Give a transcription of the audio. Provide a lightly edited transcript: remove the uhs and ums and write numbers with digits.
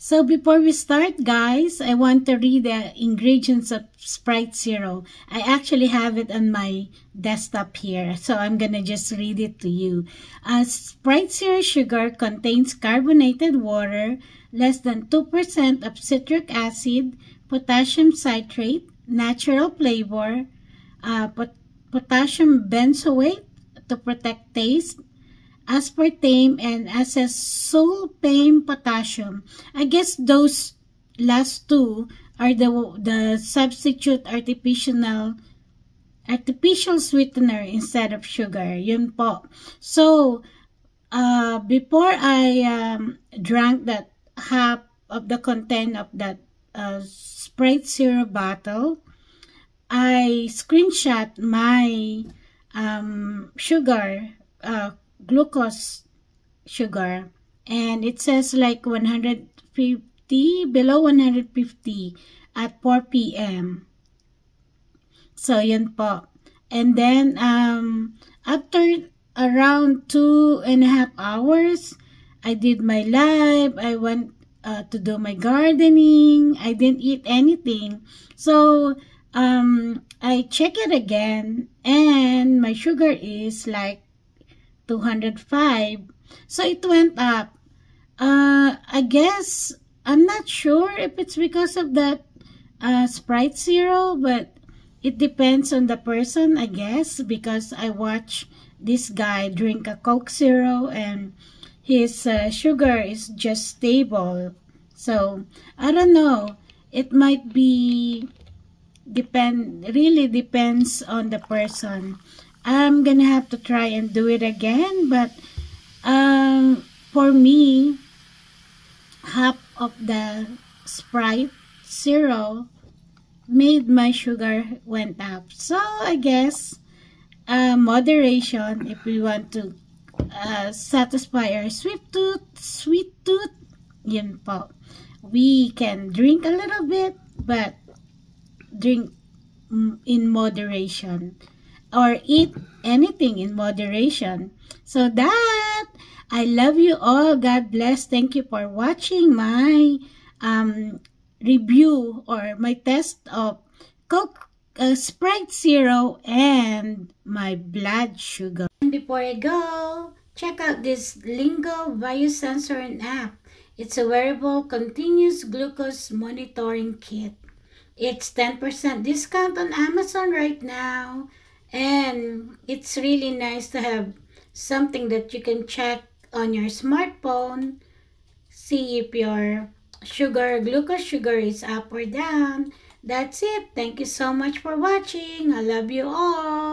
So before we start, guys, I want to read the ingredients of Sprite Zero. I actually have it on my desktop here, so I'm gonna just read it to you. Sprite Zero sugar contains carbonated water, less than 2% of citric acid, potassium citrate, natural flavor, potassium benzoate to protect taste, aspartame, and acesulfame potassium. I guess those last two are the substitute artificial sweetener instead of sugar. Yun po. So, before I drank that half of the content of that Sprite Zero bottle, I screenshot my sugar, glucose sugar, and it says like 150, below 150 at 4 p.m. So, yun po. And then, after around 2.5 hours, I did my live. I went to do my gardening. I didn't eat anything. So, I check it again, and my sugar is like 205. So, it went up. I guess, I'm not sure if it's because of that Sprite Zero, but it depends on the person, I guess, because I watch this guy drink a Coke Zero and his sugar is just stable. So, I don't know. It might be really depends on the person. I'm gonna have to try and do it again, but for me, half of the Sprite Zero made my sugar went up. So I guess moderation, if we want to satisfy our sweet tooth, yun po. We can drink a little bit, but drink in moderation, or eat anything in moderation. So that, I love you all. God bless. Thank you for watching my review or my test of Coke Sprite Zero and my blood sugar. And before I go, check out this Lingo Biosensor app. It's a wearable continuous glucose monitoring kit. It's 10% discount on Amazon right now, and it's really nice to have something that you can check on your smartphone, see if your glucose sugar is up or down. That's it. Thank you so much for watching. I love you all.